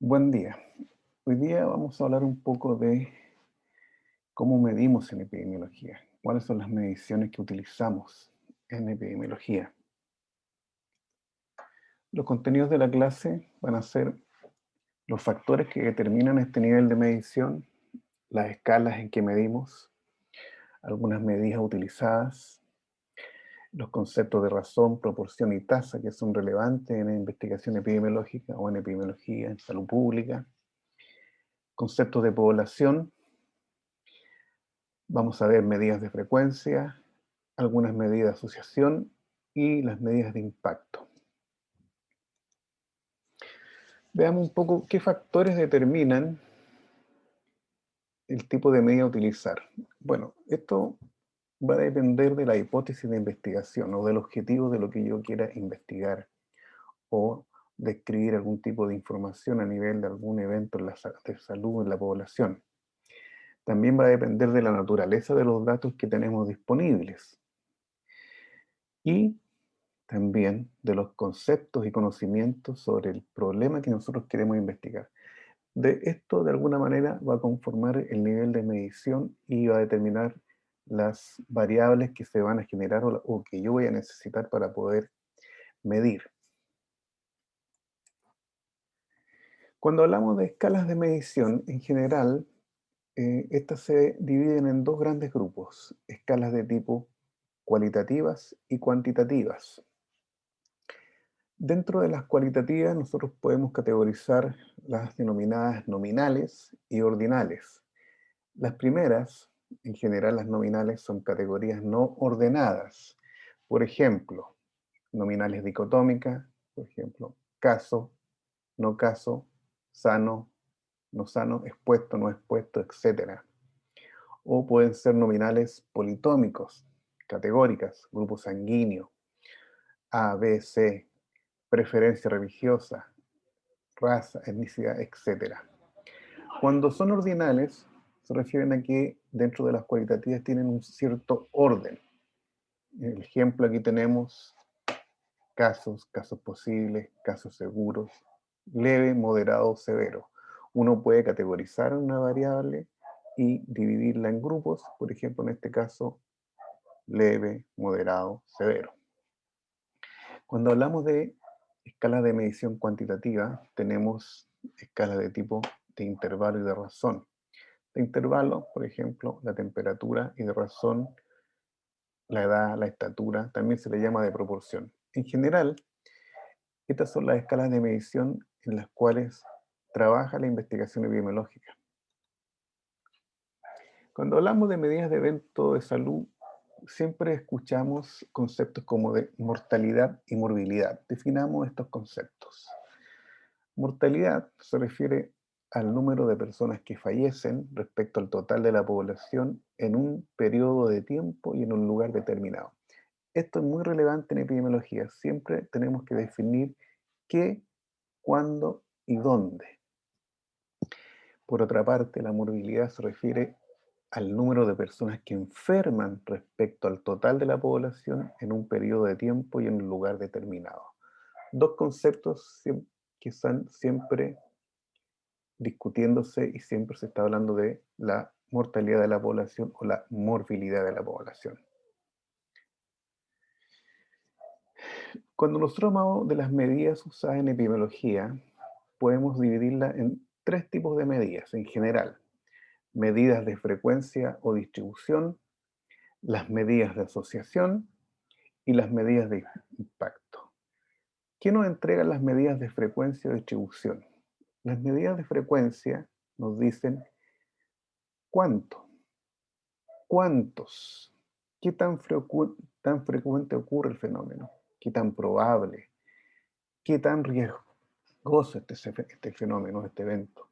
Buen día. Hoy día vamos a hablar un poco de cómo medimos en epidemiología, cuáles son las mediciones que utilizamos en epidemiología. Los contenidos de la clase van a ser los factores que determinan este nivel de medición, las escalas en que medimos, algunas medidas utilizadas, los conceptos de razón, proporción y tasa que son relevantes en la investigación epidemiológica o en epidemiología, en salud pública, conceptos de población. Vamos a ver medidas de frecuencia, algunas medidas de asociación y las medidas de impacto. Veamos un poco qué factores determinan el tipo de medida a utilizar. Bueno, esto va a depender de la hipótesis de investigación o del objetivo de lo que yo quiera investigar o describir algún tipo de información a nivel de algún evento de salud en la población. También va a depender de la naturaleza de los datos que tenemos disponibles y también de los conceptos y conocimientos sobre el problema que nosotros queremos investigar. De esto, de alguna manera, va a conformar el nivel de medición y va a determinar las variables que se van a generar o que yo voy a necesitar para poder medir. Cuando hablamos de escalas de medición, en general, estas se dividen en dos grandes grupos, escalas de tipo cualitativas y cuantitativas. Dentro de las cualitativas, nosotros podemos categorizar las denominadas nominales y ordinales. Las primeras, en general las nominales, son categorías no ordenadas. Por ejemplo, nominales dicotómicas, por ejemplo, caso, no caso, sano, no sano, expuesto, no expuesto, etc. O pueden ser nominales politómicos, categóricas, grupo sanguíneo, A, B, C, preferencia religiosa, raza, etnicidad, etc. Cuando son ordinales, se refieren a que dentro de las cualitativas tienen un cierto orden. El ejemplo aquí tenemos casos, casos posibles, casos seguros, leve, moderado, severo. Uno puede categorizar una variable y dividirla en grupos, por ejemplo, en este caso, leve, moderado, severo. Cuando hablamos de escalas de medición cuantitativa, tenemos escalas de tipo de intervalo y de razón. De intervalo, por ejemplo, la temperatura, y de razón, la edad, la estatura, también se le llama de proporción. En general, estas son las escalas de medición en las cuales trabaja la investigación epidemiológica. Cuando hablamos de medidas de evento de salud, siempre escuchamos conceptos como de mortalidad y morbilidad. Definamos estos conceptos. Mortalidad se refiere al número de personas que fallecen respecto al total de la población en un periodo de tiempo y en un lugar determinado. Esto es muy relevante en epidemiología. Siempre tenemos que definir qué, cuándo y dónde. Por otra parte, la morbilidad se refiere al número de personas que enferman respecto al total de la población en un periodo de tiempo y en un lugar determinado. Dos conceptos que están siempre discutiéndose y siempre se está hablando de la mortalidad de la población o la morbilidad de la población. Cuando nosotros hablamos de las medidas usadas en epidemiología, podemos dividirlas en tres tipos de medidas en general. Medidas de frecuencia o distribución, las medidas de asociación y las medidas de impacto. ¿Qué nos entregan las medidas de frecuencia o distribución? Las medidas de frecuencia nos dicen cuánto, cuántos, qué tan frecuente ocurre el fenómeno, qué tan probable, qué tan riesgoso este fenómeno, este evento.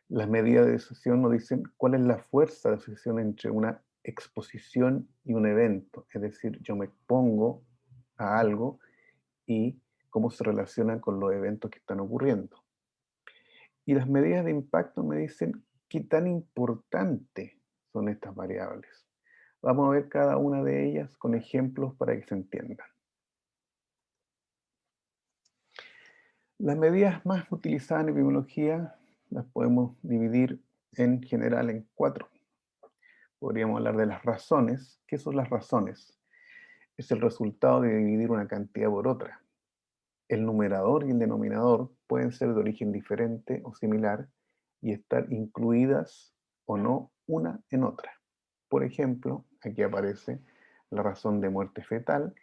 Las medidas de asociación nos dicen cuál es la fuerza de asociación entre una exposición y un evento, es decir, yo me expongo a algo y cómo se relaciona con los eventos que están ocurriendo. Y las medidas de impacto me dicen qué tan importantes son estas variables. Vamos a ver cada una de ellas con ejemplos para que se entiendan. Las medidas más utilizadas en epidemiología las podemos dividir en general en cuatro. Podríamos hablar de las razones. ¿Qué son las razones? Es el resultado de dividir una cantidad por otra. El numerador y el denominador pueden ser de origen diferente o similar y estar incluidas o no una en otra. Por ejemplo, aquí aparece la razón de muerte fetal,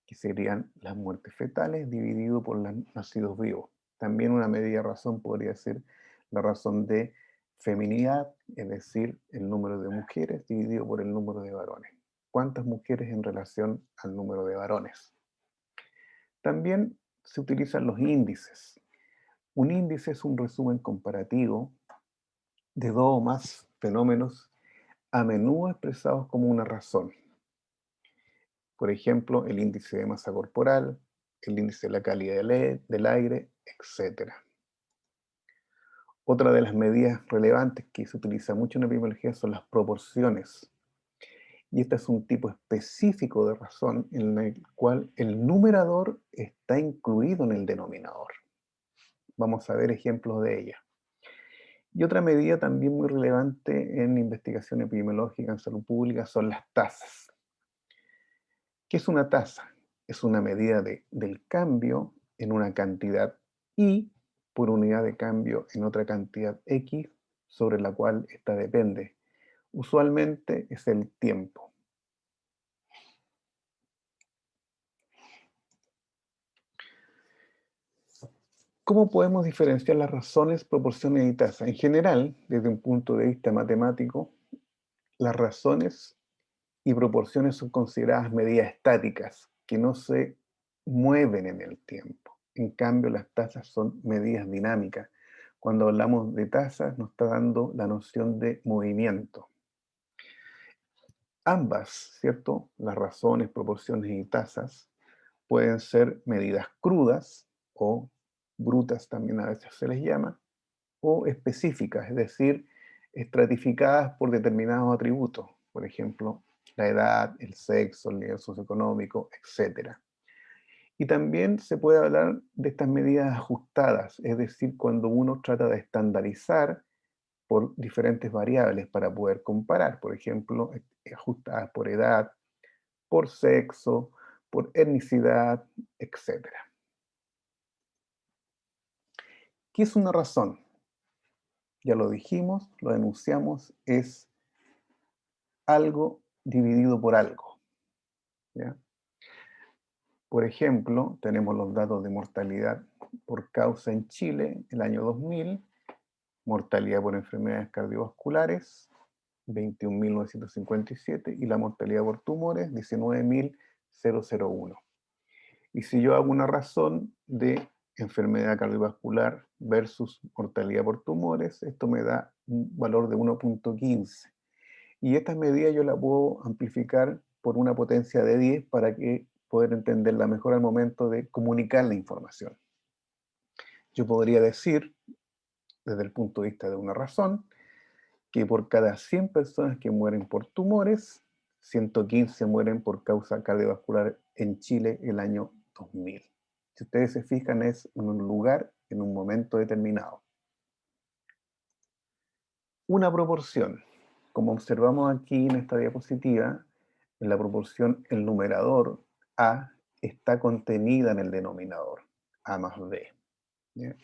que serían las muertes fetales dividido por los nacidos vivos. También una media razón podría ser la razón de feminidad, es decir, el número de mujeres dividido por el número de varones. ¿Cuántas mujeres en relación al número de varones? También se utilizan los índices. Un índice es un resumen comparativo de dos o más fenómenos a menudo expresados como una razón. Por ejemplo, el índice de masa corporal, el índice de la calidad del aire, etc. Otra de las medidas relevantes que se utiliza mucho en epidemiología son las proporciones. Y este es un tipo específico de razón en el cual el numerador está incluido en el denominador. Vamos a ver ejemplos de ella. Y otra medida también muy relevante en investigación epidemiológica en salud pública son las tasas. ¿Qué es una tasa? Es una medida del cambio en una cantidad Y por unidad de cambio en otra cantidad X sobre la cual ésta depende. Usualmente es el tiempo. ¿Cómo podemos diferenciar las razones, proporciones y tasas? En general, desde un punto de vista matemático, las razones y proporciones son consideradas medidas estáticas que no se mueven en el tiempo. En cambio, las tasas son medidas dinámicas. Cuando hablamos de tasas, nos está dando la noción de movimiento. Ambas, ¿cierto? Las razones, proporciones y tasas pueden ser medidas crudas o brutas también a veces se les llama, o específicas, es decir, estratificadas por determinados atributos, por ejemplo, la edad, el sexo, el nivel socioeconómico, etc. Y también se puede hablar de estas medidas ajustadas, es decir, cuando uno trata de estandarizar por diferentes variables para poder comparar, por ejemplo, ajustadas por edad, por sexo, por etnicidad, etc. ¿Qué es una razón? Ya lo dijimos, lo denunciamos, es algo dividido por algo, ¿ya? Por ejemplo, tenemos los datos de mortalidad por causa en Chile el año 2000, mortalidad por enfermedades cardiovasculares 21.957 y la mortalidad por tumores 19.001. Y si yo hago una razón de enfermedad cardiovascular versus mortalidad por tumores, esto me da un valor de 1.15. Y estas medidas yo las puedo amplificar por una potencia de 10 para que poder entenderla mejor al momento de comunicar la información. Yo podría decir, desde el punto de vista de una razón, que por cada 100 personas que mueren por tumores, 115 mueren por causa cardiovascular en Chile el año 2000. Si ustedes se fijan, es en un lugar, en un momento determinado. Una proporción. Como observamos aquí en esta diapositiva, en la proporción el numerador A está contenida en el denominador, A más B. ¿Ya?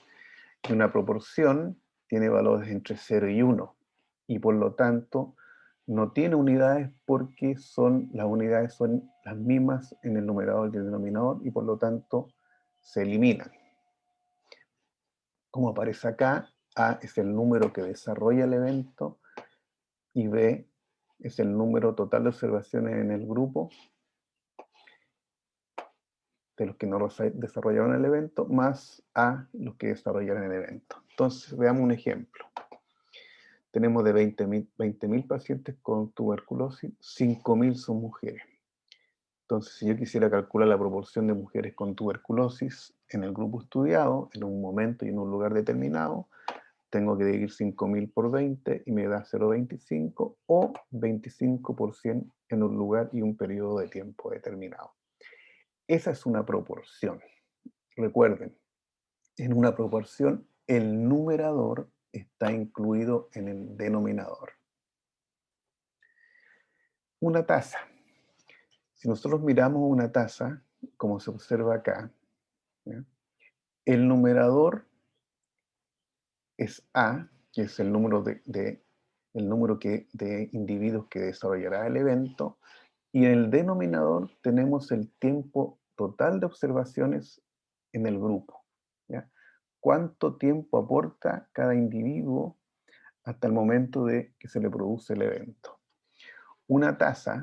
Y una proporción tiene valores entre 0 y 1 y por lo tanto no tiene unidades porque las unidades son las mismas en el numerador y el denominador y por lo tanto se eliminan. Como aparece acá, A es el número que desarrolla el evento y B es el número total de observaciones en el grupo de los que no desarrollaron el evento, más A los que desarrollaron el evento. Entonces, veamos un ejemplo. Tenemos de 20.000 pacientes con tuberculosis, 5.000 son mujeres. Entonces, si yo quisiera calcular la proporción de mujeres con tuberculosis en el grupo estudiado, en un momento y en un lugar determinado, tengo que dividir 5.000 por 20 y me da 0,25 o 25% en un lugar y un periodo de tiempo determinado. Esa es una proporción. Recuerden, en una proporción, el numerador está incluido en el denominador. Una taza. Si nosotros miramos una taza, como se observa acá, ¿ya? El numerador es A, que es el número de individuos que desarrollará el evento, y en el denominador tenemos el tiempo total de observaciones en el grupo, ¿ya? ¿Cuánto tiempo aporta cada individuo hasta el momento de que se le produce el evento? Una taza,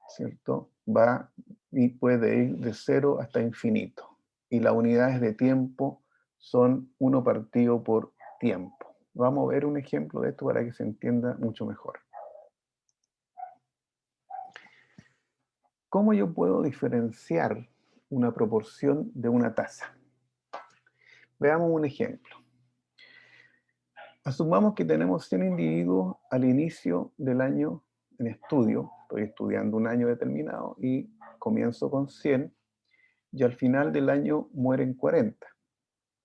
¿cierto? Va y puede ir de 0 hasta infinito. Y las unidades de tiempo son 1 partido por tiempo. Vamos a ver un ejemplo de esto para que se entienda mucho mejor. ¿Cómo yo puedo diferenciar una proporción de una taza? Veamos un ejemplo. Asumamos que tenemos 100 individuos al inicio del año en estudio. Estoy estudiando un año determinado y comienzo con 100 y al final del año mueren 40.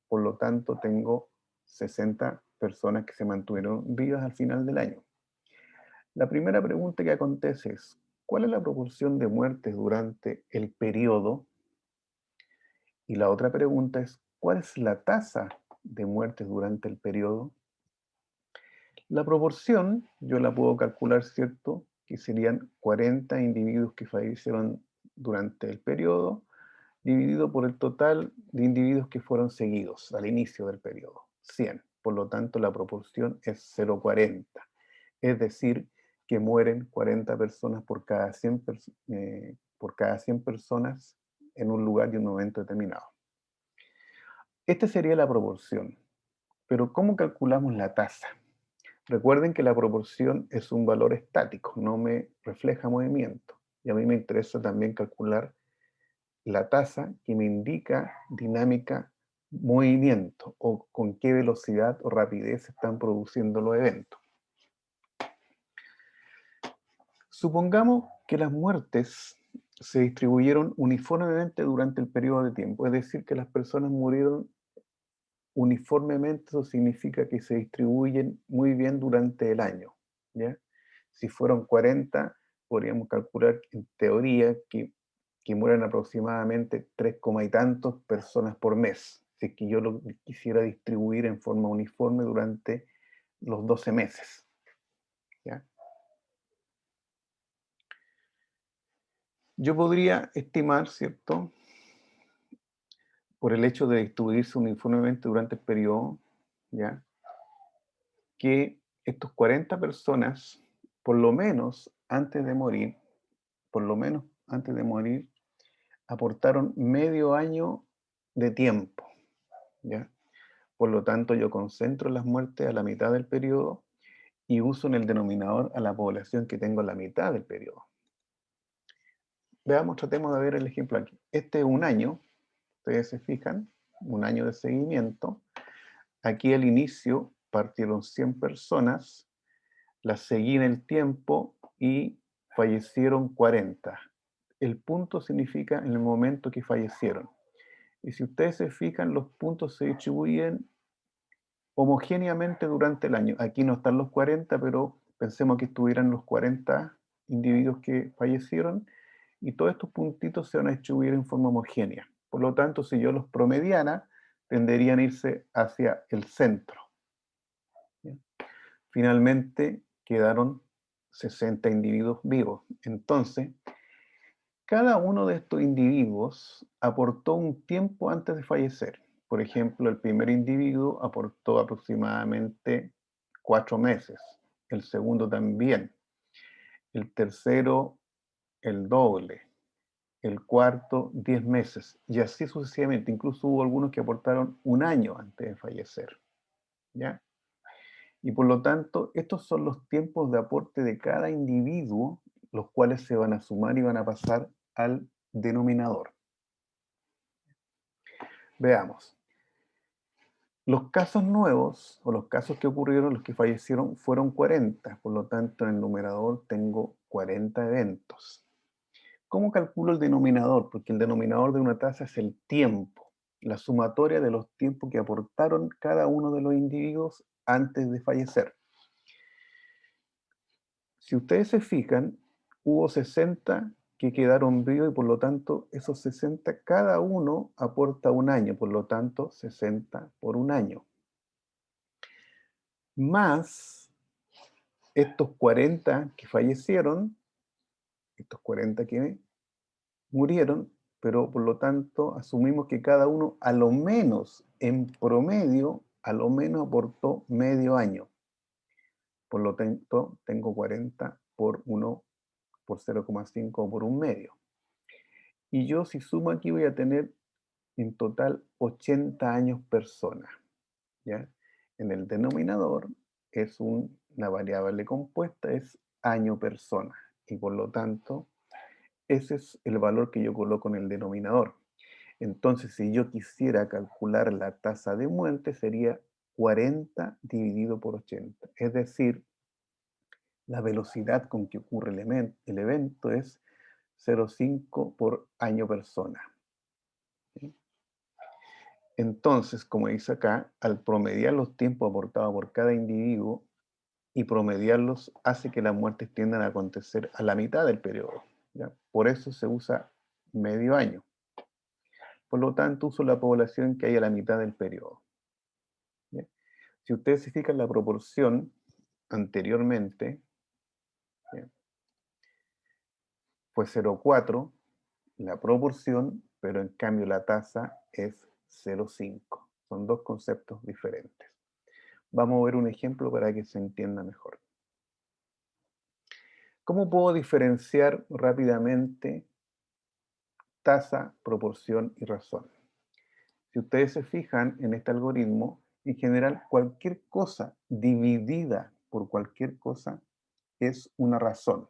Por lo tanto, tengo 60 personas que se mantuvieron vivas al final del año. La primera pregunta que acontece es, ¿cuál es la proporción de muertes durante el periodo? Y la otra pregunta es, ¿cuál es la tasa de muertes durante el periodo? La proporción yo la puedo calcular, ¿cierto? Que serían 40 individuos que fallecieron durante el periodo, dividido por el total de individuos que fueron seguidos al inicio del periodo, 100. Por lo tanto, la proporción es 0,40. Es decir, que mueren 40 personas por cada 100, por cada 100 personas en un lugar y un momento determinado. Esta sería la proporción. Pero ¿cómo calculamos la tasa? Recuerden que la proporción es un valor estático, no me refleja movimiento. Y a mí me interesa también calcular la tasa que me indica dinámica movimiento o con qué velocidad o rapidez se están produciendo los eventos. Supongamos que las muertes se distribuyeron uniformemente durante el periodo de tiempo, es decir, que las personas murieron uniformemente. Eso significa que se distribuyen muy bien durante el año, ¿ya? Si fueron 40, podríamos calcular en teoría que mueran aproximadamente 3, y tantos personas por mes, si es que yo lo quisiera distribuir en forma uniforme durante los 12 meses, ¿ya? Yo podría estimar, ¿cierto?, por el hecho de distribuirse uniformemente durante el periodo, ¿ya?, que estos 40 personas, por lo menos antes de morir, por lo menos antes de morir, aportaron medio año de tiempo, ¿ya? Por lo tanto, yo concentro las muertes a la mitad del periodo y uso en el denominador a la población que tengo en la mitad del periodo. Veamos, tratemos de ver el ejemplo aquí. Este es un año, ustedes se fijan, un año de seguimiento. Aquí al inicio partieron 100 personas, las seguí en el tiempo y fallecieron 40. El punto significa en el momento que fallecieron. Y si ustedes se fijan, los puntos se distribuyen homogéneamente durante el año. Aquí no están los 40, pero pensemos que estuvieran los 40 individuos que fallecieron y todos estos puntitos se van a distribuir en forma homogénea. Por lo tanto, si yo los promediara, tenderían a irse hacia el centro. ¿Bien? Finalmente quedaron 60 individuos vivos. Entonces, cada uno de estos individuos aportó un tiempo antes de fallecer. Por ejemplo, el primer individuo aportó aproximadamente 4 meses, el segundo también, el tercero el doble, el cuarto 10 meses, y así sucesivamente. Incluso hubo algunos que aportaron un año antes de fallecer, ¿ya? Y por lo tanto, estos son los tiempos de aporte de cada individuo, los cuales se van a sumar y van a pasar al denominador. Veamos. Los casos nuevos, o los casos que ocurrieron, los que fallecieron, fueron 40. Por lo tanto, en el numerador tengo 40 eventos. ¿Cómo calculo el denominador? Porque el denominador de una tasa es el tiempo. la sumatoria de los tiempos que aportaron cada uno de los individuos antes de fallecer. Si ustedes se fijan, hubo 60 que quedaron vivos y por lo tanto esos 60, cada uno aporta un año, por lo tanto 60 por un año. Más estos 40 que fallecieron, estos 40 que murieron, pero por lo tanto asumimos que cada uno a lo menos, en promedio, a lo menos aportó medio año. Por lo tanto, tengo 40 por 1 por 0,5 por un medio. Y yo si sumo aquí voy a tener en total 80 años persona, ¿ya? En el denominador es una variable compuesta, es año persona. Y por lo tanto, ese es el valor que yo coloco en el denominador. Entonces, si yo quisiera calcular la tasa de muerte, sería 40 dividido por 80. Es decir, la velocidad con que ocurre el evento es 0,5 por año persona. ¿Sí? Entonces, como dice acá, al promediar los tiempos aportados por cada individuo y promediarlos hace que las muertes tiendan a acontecer a la mitad del periodo, ¿ya? Por eso se usa medio año. Por lo tanto, uso la población que hay a la mitad del periodo. ¿Ya? Si ustedes se fijan la proporción anteriormente, ¿ya? Fue 0,4 la proporción, pero en cambio la tasa es 0,5. Son dos conceptos diferentes. Vamos a ver un ejemplo para que se entienda mejor. ¿Cómo puedo diferenciar rápidamente tasa, proporción y razón? Si ustedes se fijan en este algoritmo, en general cualquier cosa dividida por cualquier cosa es una razón,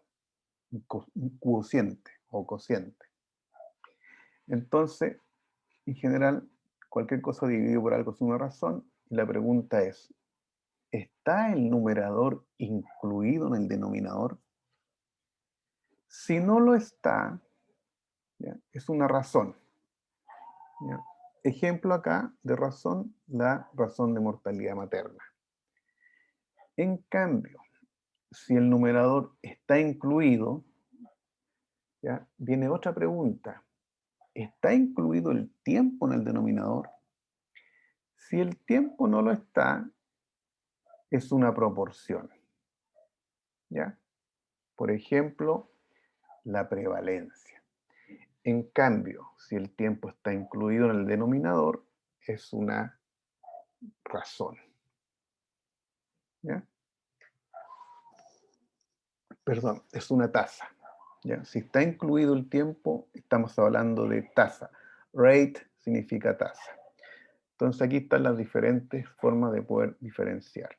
un cociente o cociente. Entonces, en general, cualquier cosa dividido por algo es una razón, y la pregunta es, ¿está el numerador incluido en el denominador? Si no lo está, ¿ya? Es una razón, ¿ya? Ejemplo acá de razón, la razón de mortalidad materna. En cambio, si el numerador está incluido, ¿ya? Viene otra pregunta. ¿Está incluido el tiempo en el denominador? Si el tiempo no lo está, es una proporción, ¿ya? Por ejemplo, la prevalencia. En cambio, si el tiempo está incluido en el denominador, es una razón, ¿ya? Perdón, es una tasa, ¿ya? Si está incluido el tiempo, estamos hablando de tasa. Rate significa tasa. Entonces aquí están las diferentes formas de poder diferenciar.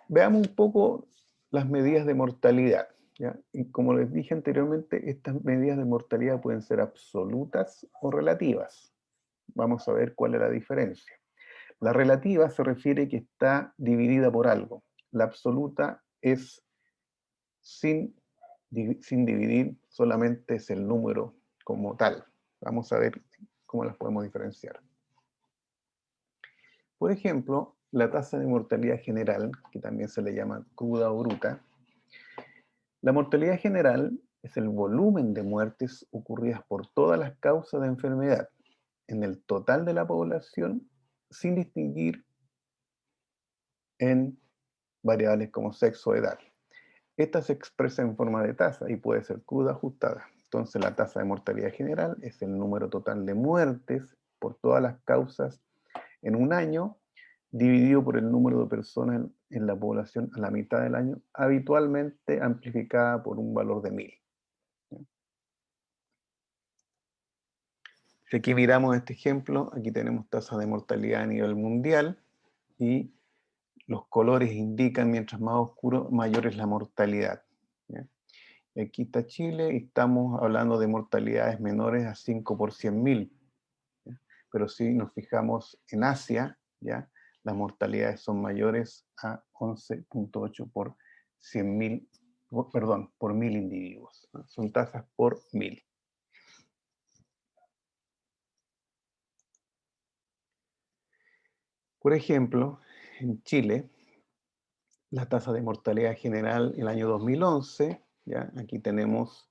Veamos un poco las medidas de mortalidad, ¿ya? Y como les dije anteriormente, estas medidas de mortalidad pueden ser absolutas o relativas. Vamos a ver cuál es la diferencia. La relativa se refiere que está dividida por algo. La absoluta es sin dividir, solamente es el número como tal. Vamos a ver cómo las podemos diferenciar. Por ejemplo, la tasa de mortalidad general, que también se le llama cruda o bruta. La mortalidad general es el volumen de muertes ocurridas por todas las causas de enfermedad en el total de la población, sin distinguir en variables como sexo o edad. Esta se expresa en forma de tasa y puede ser cruda o ajustada. Entonces la tasa de mortalidad general es el número total de muertes por todas las causas en un año, dividido por el número de personas en la población a la mitad del año, habitualmente amplificada por un valor de 1000. Si aquí miramos este ejemplo, aquí tenemos tasas de mortalidad a nivel mundial y los colores indican, mientras más oscuro, mayor es la mortalidad, ¿ya? Aquí está Chile y estamos hablando de mortalidades menores a 5 por 100.000. ¿Ya? Pero si nos fijamos en Asia, ¿ya? Las mortalidades son mayores a 11,8 por 100.000, perdón, por 1000 individuos, ¿no? Son tasas por 1000. Por ejemplo, en Chile, la tasa de mortalidad general en el año 2011, ¿ya? Aquí tenemos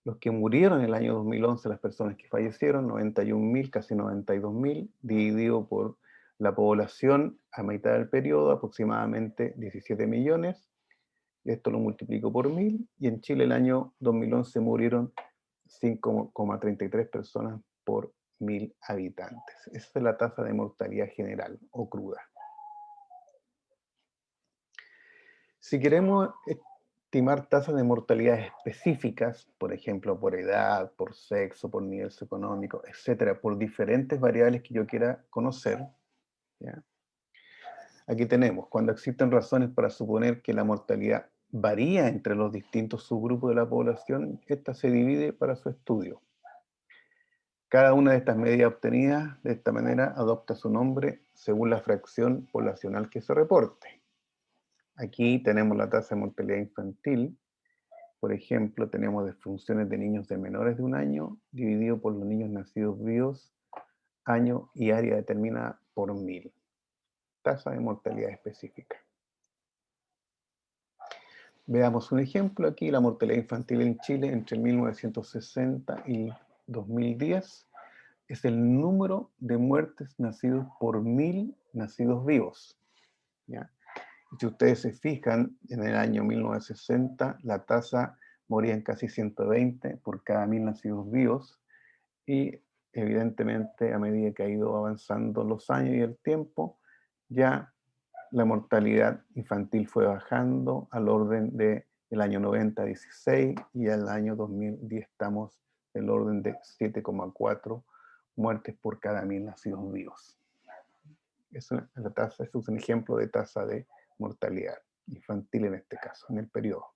los que murieron en el año 2011, las personas que fallecieron, 91.000, casi 92.000, dividido por la población a mitad del periodo, aproximadamente 17 millones. Esto lo multiplico por 1.000, y en Chile el año 2011 murieron 5,33 personas por 1.000 habitantes. Esa es la tasa de mortalidad general o cruda. Si queremos estimar tasas de mortalidad específicas, por ejemplo, por edad, por sexo, por nivel socioeconómico, etcétera, por diferentes variables que yo quiera conocer, ¿ya? Aquí tenemos, cuando existen razones para suponer que la mortalidad varía entre los distintos subgrupos de la población, esta se divide para su estudio. Cada una de estas medidas obtenidas de esta manera adopta su nombre según la fracción poblacional que se reporte. Aquí tenemos la tasa de mortalidad infantil. Por ejemplo, tenemos defunciones de niños de menores de 1 año dividido por los niños nacidos vivos, año y área determinada por 1.000. Tasa de mortalidad específica. Veamos un ejemplo aquí, la mortalidad infantil en Chile entre 1960 y 2010 es el número de muertes nacidos por 1.000 nacidos vivos, ¿ya? Si ustedes se fijan, en el año 1960 la tasa moría en casi 120 por cada 1.000 nacidos vivos, y evidentemente a medida que ha ido avanzando los años y el tiempo, ya la mortalidad infantil fue bajando al orden de el año 90 a 16, y al año 2010 estamos del orden de 7,4 muertes por cada 1.000 nacidos vivos. Esa es un ejemplo de tasa de mortalidad infantil en este caso, en el periodo.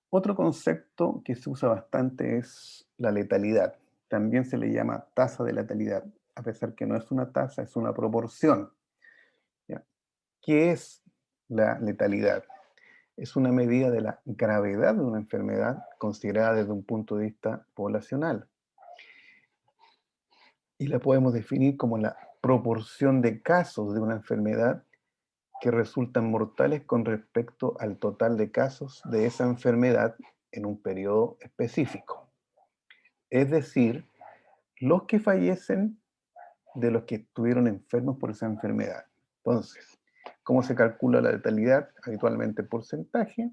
Otro concepto que se usa bastante es la letalidad. También se le llama tasa de letalidad, a pesar que no es una tasa, es una proporción, ¿ya? ¿Qué es la letalidad? Es una medida de la gravedad de una enfermedad considerada desde un punto de vista poblacional. Y la podemos definir como la proporción de casos de una enfermedad que resultan mortales con respecto al total de casos de esa enfermedad en un periodo específico. Es decir, los que fallecen de los que estuvieron enfermos por esa enfermedad. Entonces, ¿cómo se calcula la letalidad? Habitualmente porcentaje,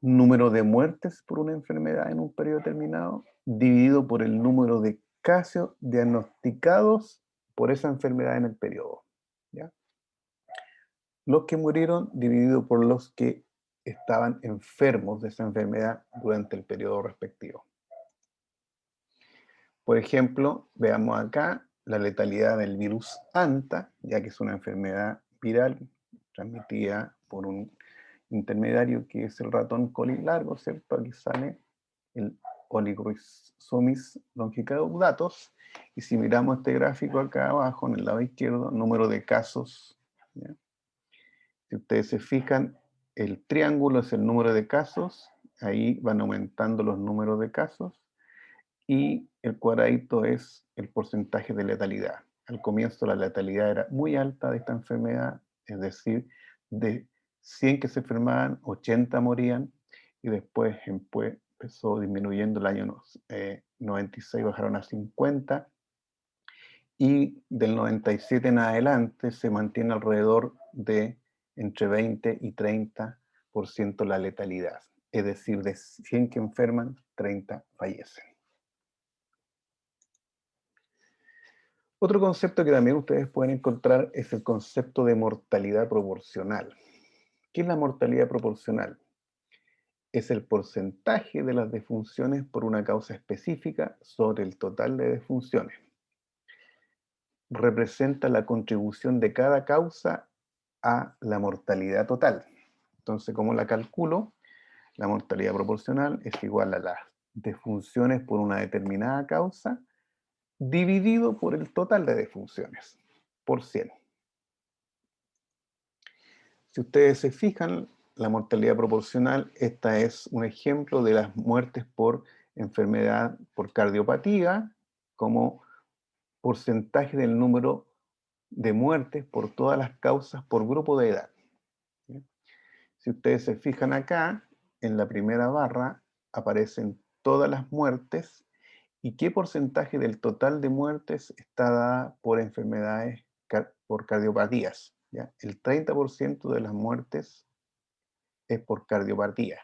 número de muertes por una enfermedad en un periodo determinado, dividido por el número de casos diagnosticados por esa enfermedad en el periodo, ¿ya? Los que murieron dividido por los que estaban enfermos de esa enfermedad durante el periodo respectivo. Por ejemplo, veamos acá la letalidad del virus Anta, ya que es una enfermedad viral transmitida por un intermediario que es el ratón coli largo, ¿cierto? Aquí sale el Oligoisomis longicaudatus, y si miramos este gráfico acá abajo, en el lado izquierdo, número de casos, ¿ya? Si ustedes se fijan, el triángulo es el número de casos, ahí van aumentando los números de casos, y el cuadradito es el porcentaje de letalidad. Al comienzo la letalidad era muy alta de esta enfermedad, es decir, de 100 que se enfermaban, 80 morían, y después empezó disminuyendo el año 96, bajaron a 50, y del 97 en adelante se mantiene alrededor de entre 20 y 30% la letalidad. Es decir, de 100 que enferman, 30 fallecen. Otro concepto que también ustedes pueden encontrar es el concepto de mortalidad proporcional. ¿Qué es la mortalidad proporcional? Es el porcentaje de las defunciones por una causa específica sobre el total de defunciones. Representa la contribución de cada causa a la mortalidad total. Entonces, ¿cómo la calculo? La mortalidad proporcional es igual a las defunciones por una determinada causa dividido por el total de defunciones, por 100. Si ustedes se fijan, la mortalidad proporcional, esta es un ejemplo de las muertes por enfermedad, por cardiopatía, como porcentaje del número de muertes por todas las causas por grupo de edad. ¿Ya? Si ustedes se fijan acá, en la primera barra aparecen todas las muertes y qué porcentaje del total de muertes está dada por enfermedades, por cardiopatías. ¿Ya? El 30% de las muertes es por cardiopatía,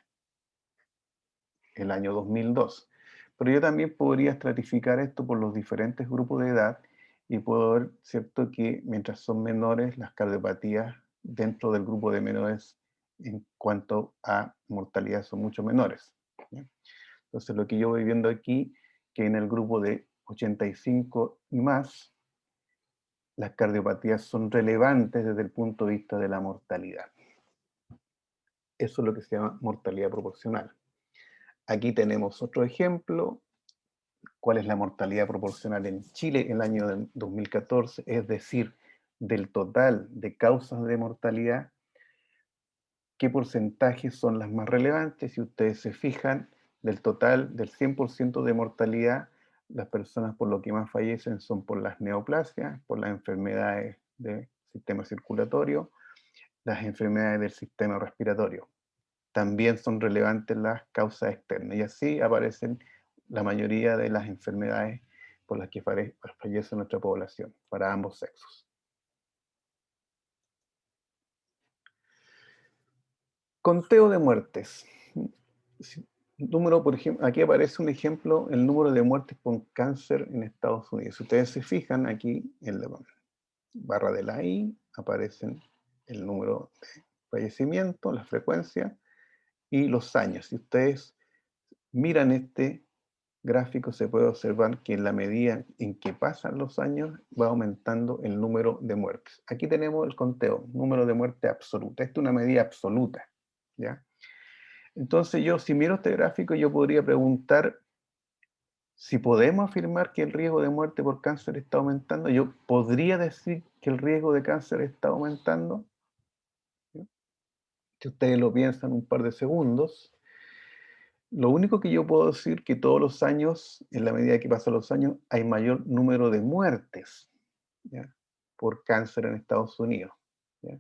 el año 2002. Pero yo también podría estratificar esto por los diferentes grupos de edad y puedo ver, ¿cierto?, que mientras son menores, las cardiopatías dentro del grupo de menores en cuanto a mortalidad son mucho menores. ¿Ya? Entonces lo que yo voy viendo aquí, que en el grupo de 85 y más, las cardiopatías son relevantes desde el punto de vista de la mortalidad. Eso es lo que se llama mortalidad proporcional. Aquí tenemos otro ejemplo. ¿Cuál es la mortalidad proporcional en Chile en el año 2014? Es decir, del total de causas de mortalidad, ¿qué porcentajes son las más relevantes? Si ustedes se fijan, del total, del 100% de mortalidad, las personas por lo que más fallecen son por las neoplasias, por las enfermedades del sistema circulatorio, las enfermedades del sistema respiratorio. También son relevantes las causas externas y así aparecen la mayoría de las enfermedades por las que fallece nuestra población, para ambos sexos. Conteo de muertes. Número, por ejemplo, aquí aparece un ejemplo, el número de muertes por cáncer en Estados Unidos. Si ustedes se fijan aquí en la barra de la I, aparecen el número de fallecimiento, la frecuencia y los años. Si ustedes miran este gráfico, se puede observar que en la medida en que pasan los años va aumentando el número de muertes. Aquí tenemos el conteo, número de muerte absoluta. Esta es una medida absoluta, ¿ya? Entonces yo, si miro este gráfico, yo podría preguntar si podemos afirmar que el riesgo de muerte por cáncer está aumentando. Yo podría decir que el riesgo de cáncer está aumentando. ¿Ya? Si ustedes lo piensan un par de segundos, lo único que yo puedo decir que todos los años, en la medida que pasan los años, hay mayor número de muertes, ¿ya?, por cáncer en Estados Unidos, ¿ya?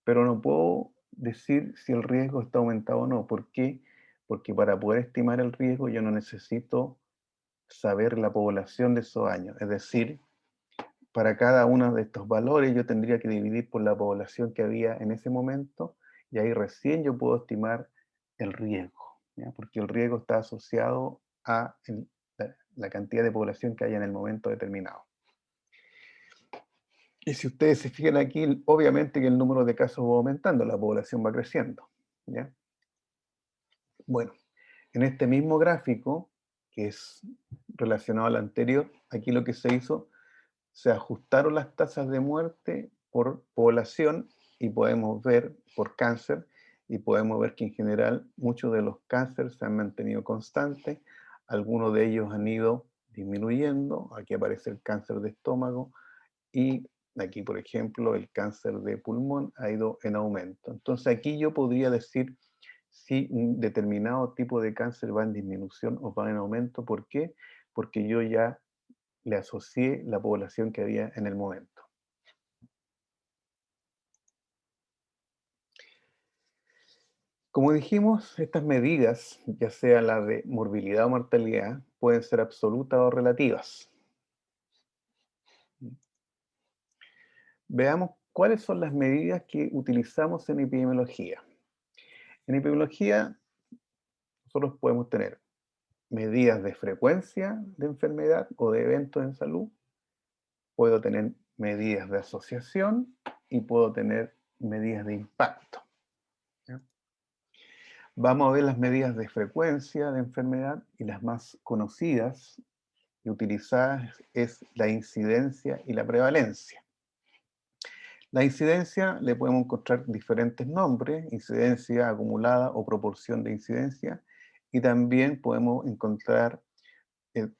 Pero no puedo decir si el riesgo está aumentado o no. ¿Por qué? Porque para poder estimar el riesgo yo no necesito saber la población de esos años. Es decir, para cada uno de estos valores yo tendría que dividir por la población que había en ese momento y ahí recién yo puedo estimar el riesgo, ¿ya? Porque el riesgo está asociado a la cantidad de población que haya en el momento determinado. Y si ustedes se fijan aquí, obviamente que el número de casos va aumentando, la población va creciendo, ¿ya? Bueno, en este mismo gráfico, que es relacionado al anterior, aquí lo que se hizo, se ajustaron las tasas de muerte por población y podemos ver por cáncer y podemos ver que en general muchos de los cánceres se han mantenido constantes, algunos de ellos han ido disminuyendo. Aquí aparece el cáncer de estómago y aquí, por ejemplo, el cáncer de pulmón ha ido en aumento. Entonces aquí yo podría decir si un determinado tipo de cáncer va en disminución o va en aumento. ¿Por qué? Porque yo ya le asocié la población que había en el momento. Como dijimos, estas medidas, ya sea la de morbilidad o mortalidad, pueden ser absolutas o relativas. Veamos cuáles son las medidas que utilizamos en epidemiología. En epidemiología, nosotros podemos tener medidas de frecuencia de enfermedad o de eventos en salud, puedo tener medidas de asociación y puedo tener medidas de impacto, ¿ya? Vamos a ver las medidas de frecuencia de enfermedad y las más conocidas y utilizadas es la incidencia y la prevalencia. La incidencia le podemos encontrar diferentes nombres, incidencia acumulada o proporción de incidencia, y también podemos encontrar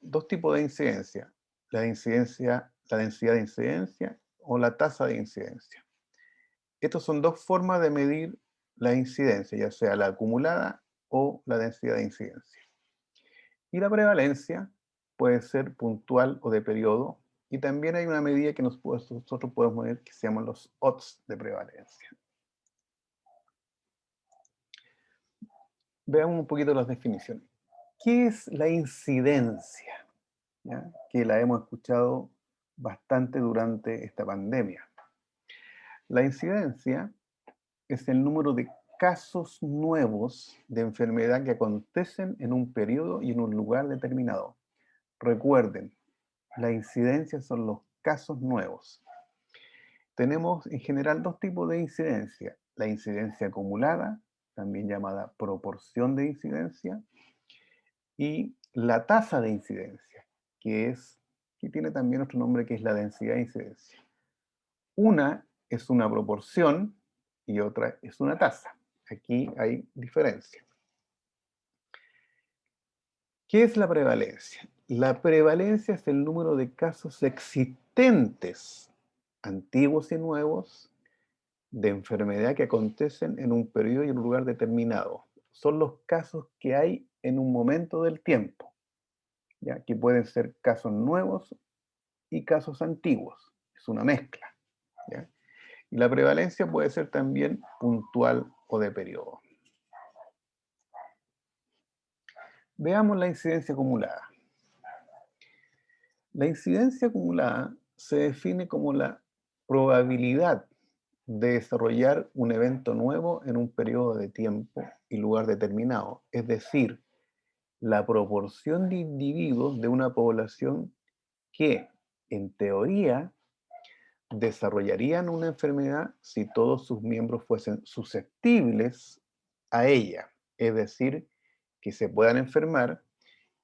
dos tipos de incidencia, la incidencia, la densidad de incidencia o la tasa de incidencia. Estas son dos formas de medir la incidencia, ya sea la acumulada o la densidad de incidencia. Y la prevalencia puede ser puntual o de periodo, Y también hay una medida que nosotros podemos medir que se llaman los odds de prevalencia. Veamos un poquito las definiciones. ¿Qué es la incidencia? ¿Ya? Que la hemos escuchado bastante durante esta pandemia. La incidencia es el número de casos nuevos de enfermedad que acontecen en un periodo y en un lugar determinado. Recuerden, la incidencia son los casos nuevos. Tenemos en general dos tipos de incidencia. La incidencia acumulada, también llamada proporción de incidencia, y la tasa de incidencia, que tiene también otro nombre, que es la densidad de incidencia. Una es una proporción y otra es una tasa. Aquí hay diferencia. ¿Qué es la prevalencia? La prevalencia es el número de casos existentes, antiguos y nuevos, de enfermedad que acontecen en un periodo y en un lugar determinado. Son los casos que hay en un momento del tiempo, ¿ya? Que pueden ser casos nuevos y casos antiguos. Es una mezcla, ¿ya? Y la prevalencia puede ser también puntual o de periodo. Veamos la incidencia acumulada. La incidencia acumulada se define como la probabilidad de desarrollar un evento nuevo en un periodo de tiempo y lugar determinado, es decir, la proporción de individuos de una población que, en teoría, desarrollarían una enfermedad si todos sus miembros fuesen susceptibles a ella, es decir, que se puedan enfermar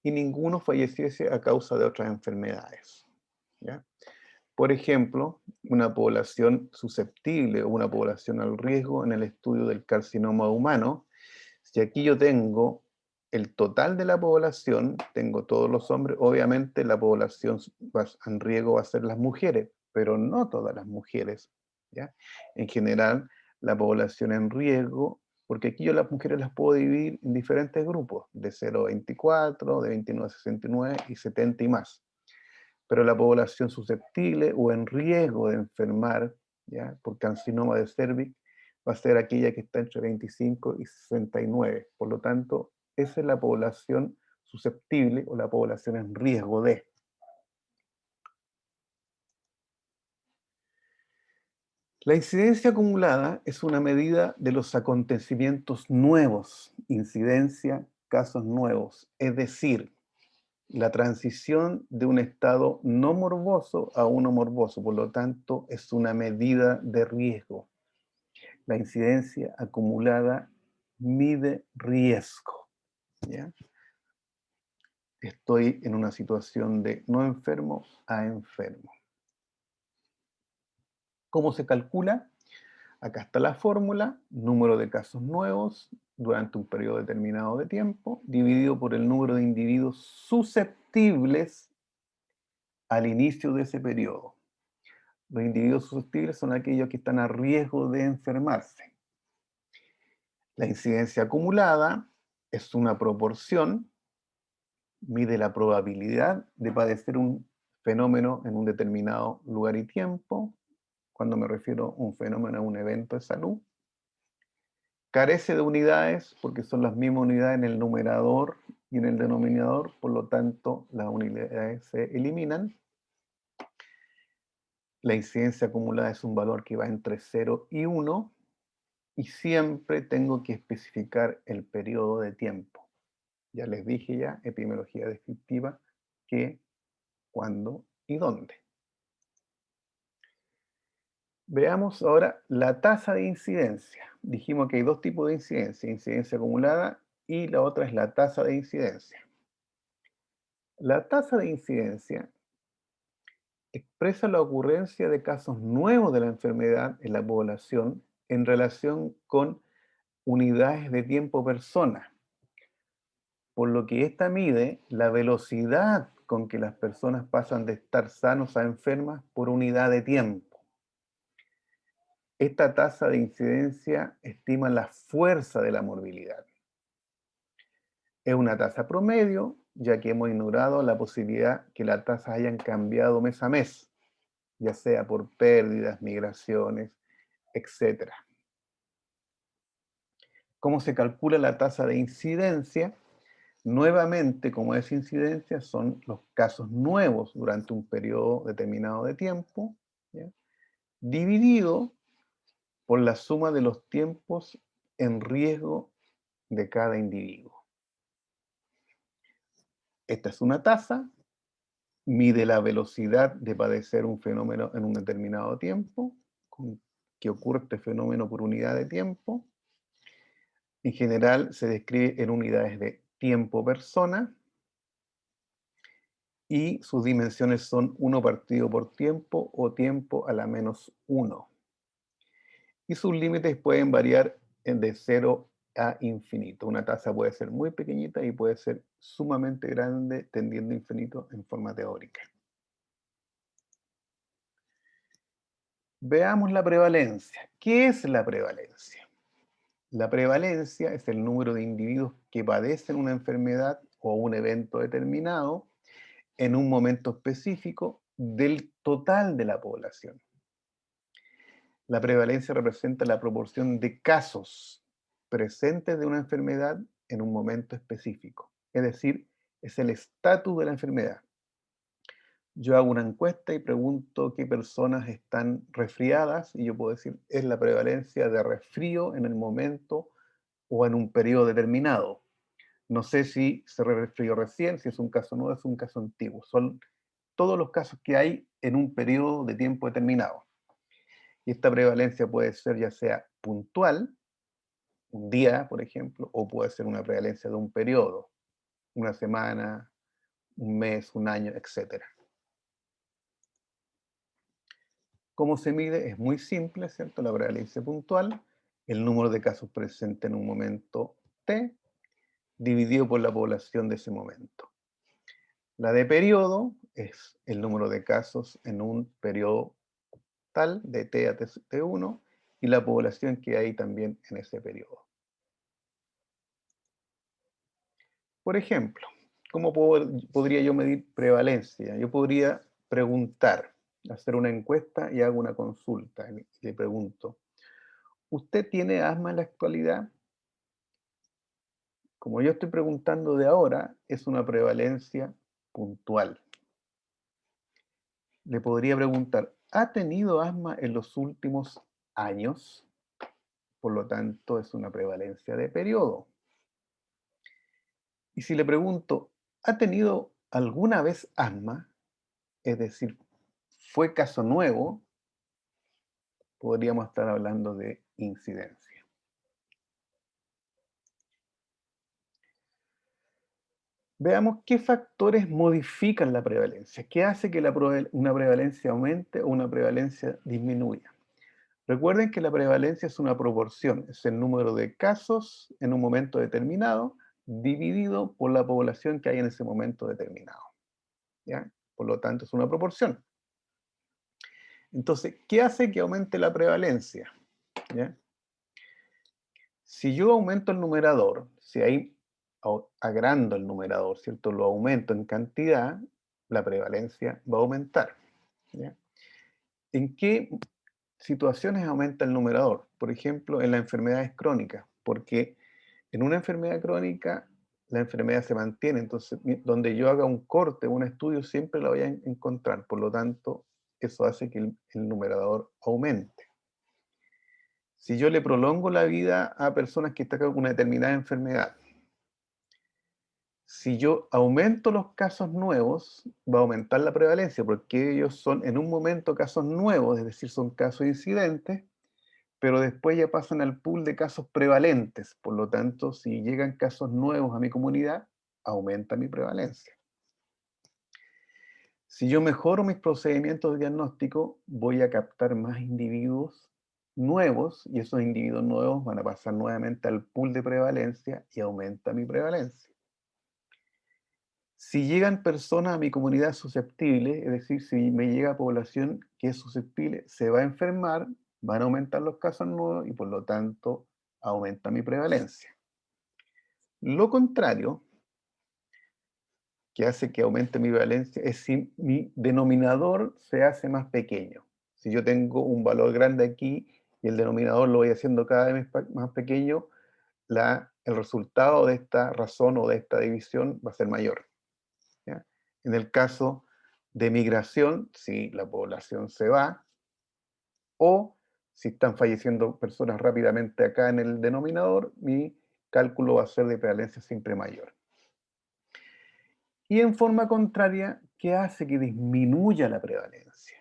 y ninguno falleciese a causa de otras enfermedades, ¿ya? Por ejemplo, una población susceptible o una población al riesgo en el estudio del carcinoma humano, si aquí yo tengo el total de la población, tengo todos los hombres, obviamente la población en riesgo va a ser las mujeres, pero no todas las mujeres, ¿ya? En general, la población en riesgo, porque aquí yo las mujeres las puedo dividir en diferentes grupos, de 0 a 24, de 29 a 69 y 70 y más. Pero la población susceptible o en riesgo de enfermar, ¿ya?, por carcinoma de cervix va a ser aquella que está entre 25 y 69. Por lo tanto, esa es la población susceptible o la población en riesgo de. La incidencia acumulada es una medida de los acontecimientos nuevos, incidencia, casos nuevos, es decir, la transición de un estado no morboso a uno morboso, por lo tanto, es una medida de riesgo. La incidencia acumulada mide riesgo, ¿ya? Estoy en una situación de no enfermo a enfermo. ¿Cómo se calcula? Acá está la fórmula: número de casos nuevos durante un periodo determinado de tiempo, dividido por el número de individuos susceptibles al inicio de ese periodo. Los individuos susceptibles son aquellos que están a riesgo de enfermarse. La incidencia acumulada es una proporción, mide la probabilidad de padecer un fenómeno en un determinado lugar y tiempo. Cuando me refiero a un fenómeno, a un evento de salud. Carece de unidades porque son las mismas unidades en el numerador y en el denominador, por lo tanto las unidades se eliminan. La incidencia acumulada es un valor que va entre 0 y 1 y siempre tengo que especificar el periodo de tiempo. Ya les dije ya, epidemiología descriptiva, qué, cuándo y dónde. Veamos ahora la tasa de incidencia. Dijimos que hay dos tipos de incidencia: incidencia acumulada y la otra es la tasa de incidencia. La tasa de incidencia expresa la ocurrencia de casos nuevos de la enfermedad en la población en relación con unidades de tiempo persona, por lo que esta mide la velocidad con que las personas pasan de estar sanos a enfermas por unidad de tiempo. Esta tasa de incidencia estima la fuerza de la morbilidad. Es una tasa promedio ya que hemos ignorado la posibilidad que las tasas hayan cambiado mes a mes, ya sea por pérdidas, migraciones, etc. ¿Cómo se calcula la tasa de incidencia? Nuevamente, como es incidencia, son los casos nuevos durante un periodo determinado de tiempo, ¿ya? Dividido por la suma de los tiempos en riesgo de cada individuo. Esta es una tasa, mide la velocidad de padecer un fenómeno en un determinado tiempo, que ocurre este fenómeno por unidad de tiempo. En general se describe en unidades de tiempo-persona y sus dimensiones son 1 partido por tiempo o tiempo a la menos 1. Y sus límites pueden variar de 0 a infinito. Una tasa puede ser muy pequeñita y puede ser sumamente grande, tendiendo a infinito en forma teórica. Veamos la prevalencia. ¿Qué es la prevalencia? La prevalencia es el número de individuos que padecen una enfermedad o un evento determinado en un momento específico del total de la población. La prevalencia representa la proporción de casos presentes de una enfermedad en un momento específico. Es decir, es el estatus de la enfermedad. Yo hago una encuesta y pregunto qué personas están resfriadas y yo puedo decir, es la prevalencia de resfrío en el momento o en un periodo determinado. No sé si se resfrió recién, si es un caso nuevo, es un caso antiguo. Son todos los casos que hay en un periodo de tiempo determinado. Y esta prevalencia puede ser ya sea puntual, un día, por ejemplo, o puede ser una prevalencia de un periodo, una semana, un mes, un año, etc. ¿Cómo se mide? Es muy simple, ¿cierto? La prevalencia puntual, el número de casos presentes en un momento T, dividido por la población de ese momento. La de periodo es el número de casos en un periodo tal, de T a T1, y la población que hay también en ese periodo. Por ejemplo, ¿cómo podría yo medir prevalencia? Yo podría preguntar, hacer una encuesta y hago una consulta. Y le pregunto, ¿usted tiene asma en la actualidad? Como yo estoy preguntando de ahora, es una prevalencia puntual. Le podría preguntar, ¿ha tenido asma en los últimos años? Por lo tanto, es una prevalencia de periodo. Y si le pregunto, ¿ha tenido alguna vez asma? Es decir, ¿fue caso nuevo? Podríamos estar hablando de incidencia. Veamos qué factores modifican la prevalencia. ¿Qué hace que una prevalencia aumente o una prevalencia disminuya? Recuerden que la prevalencia es una proporción, es el número de casos en un momento determinado dividido por la población que hay en ese momento determinado, ¿ya? Por lo tanto, es una proporción. Entonces, ¿qué hace que aumente la prevalencia? ¿Ya? Si yo aumento el numerador, si ahí agrando el numerador, ¿cierto? Lo aumento en cantidad, la prevalencia va a aumentar, ¿ya? ¿En qué situaciones aumenta el numerador? Por ejemplo, en las enfermedades crónicas, porque en una enfermedad crónica la enfermedad se mantiene, entonces donde yo haga un corte, un estudio, siempre la voy a encontrar, por lo tanto, eso hace que el numerador aumente. Si yo le prolongo la vida a personas que están con una determinada enfermedad, si yo aumento los casos nuevos, va a aumentar la prevalencia, porque ellos son en un momento casos nuevos, es decir, son casos incidentes, pero después ya pasan al pool de casos prevalentes. Por lo tanto, si llegan casos nuevos a mi comunidad, aumenta mi prevalencia. Si yo mejoro mis procedimientos de diagnóstico, voy a captar más individuos nuevos y esos individuos nuevos van a pasar nuevamente al pool de prevalencia y aumenta mi prevalencia. Si llegan personas a mi comunidad susceptible, es decir, si me llega población que es susceptible, se va a enfermar, van a aumentar los casos nuevos y por lo tanto aumenta mi prevalencia. Lo contrario, que hace que aumente mi prevalencia es si mi denominador se hace más pequeño. Si yo tengo un valor grande aquí y el denominador lo voy haciendo cada vez más pequeño, el resultado de esta razón o de esta división va a ser mayor, ¿ya? En el caso de migración, si la población se va, o si están falleciendo personas rápidamente acá en el denominador, mi cálculo va a ser de prevalencia siempre mayor. Y en forma contraria, ¿qué hace que disminuya la prevalencia?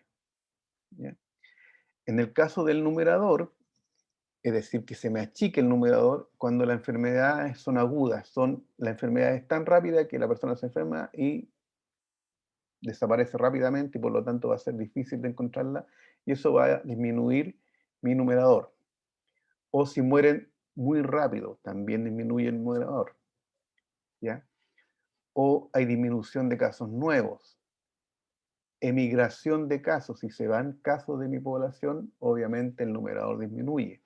¿Ya? En el caso del numerador, es decir, que se me achique el numerador cuando las enfermedades son agudas, la enfermedad es tan rápida que la persona se enferma y desaparece rápidamente y por lo tanto va a ser difícil de encontrarla y eso va a disminuir mi numerador. O si mueren muy rápido, también disminuye el numerador, ¿ya? O hay disminución de casos nuevos, emigración de casos, si se van casos de mi población, obviamente el numerador disminuye.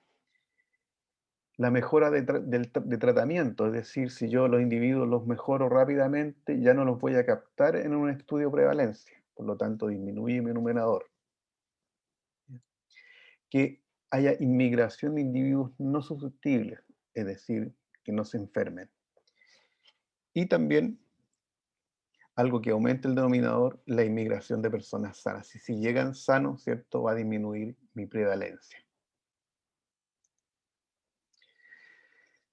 La mejora de tratamiento, es decir, si yo los individuos los mejoro rápidamente, ya no los voy a captar en un estudio de prevalencia, por lo tanto disminuye mi numerador. Que haya inmigración de individuos no susceptibles, es decir, que no se enfermen. Y también algo que aumente el denominador, la inmigración de personas sanas. Y si llegan sanos, ¿cierto? Va a disminuir mi prevalencia.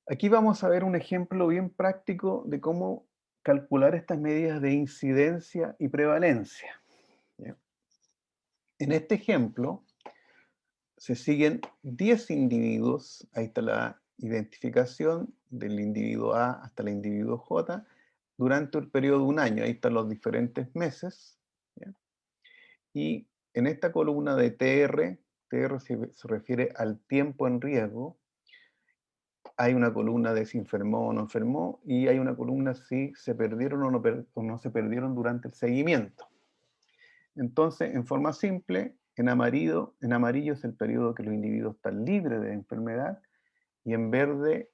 Aquí vamos a ver un ejemplo bien práctico de cómo calcular estas medidas de incidencia y prevalencia, ¿ya? En este ejemplo, se siguen 10 individuos, ahí está la identificación del individuo A hasta el individuo J, durante el periodo de un año, ahí están los diferentes meses, ¿ya? Y en esta columna de TR se refiere al tiempo en riesgo, hay una columna de si enfermó o no enfermó, y hay una columna si se perdieron o no se perdieron durante el seguimiento. Entonces, en forma simple, en amarillo es el periodo que los individuos están libres de enfermedad, y en verde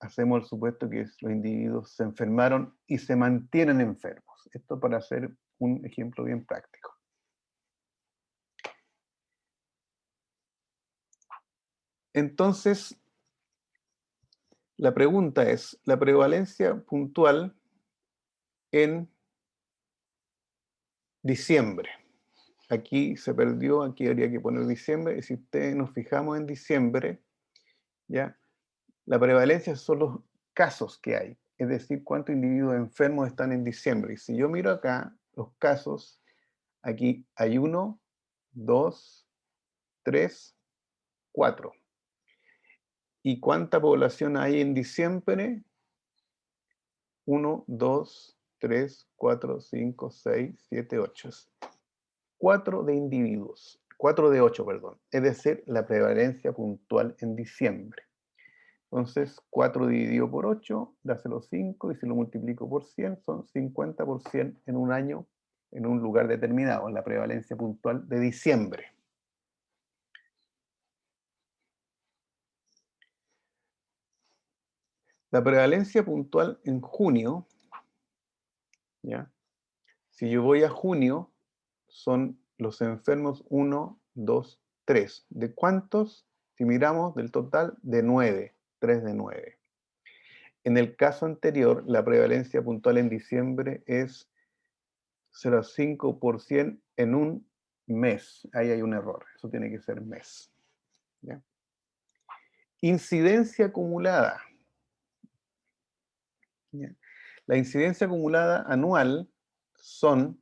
hacemos el supuesto que los individuos se enfermaron y se mantienen enfermos. Esto para hacer un ejemplo bien práctico. Entonces, la pregunta es, la prevalencia puntual en diciembre. Aquí se perdió, aquí habría que poner diciembre, y si ustedes nos fijamos en diciembre, ¿ya? La prevalencia son los casos que hay, es decir, cuántos individuos enfermos están en diciembre. Y si yo miro acá los casos, aquí hay 1, 2, 3, 4. ¿Y cuánta población hay en diciembre? 1, 2, 3, 4, 5, 6, 7, 8. 4 de individuos, 4 de 8, perdón. Es decir, la prevalencia puntual en diciembre. Entonces, 4 dividido por 8, dáselo 5, y si lo multiplico por 100, son 50% en un año, en un lugar determinado, en la prevalencia puntual de diciembre. La prevalencia puntual en junio, ¿ya? Si yo voy a junio, son los enfermos 1, 2, 3. ¿De cuántos? Si miramos del total, de 9, 3 de 9. En el caso anterior, la prevalencia puntual en diciembre es 0,5% en un mes. Ahí hay un error, eso tiene que ser mes, ¿ya? Incidencia acumulada, ¿ya? La incidencia acumulada anual son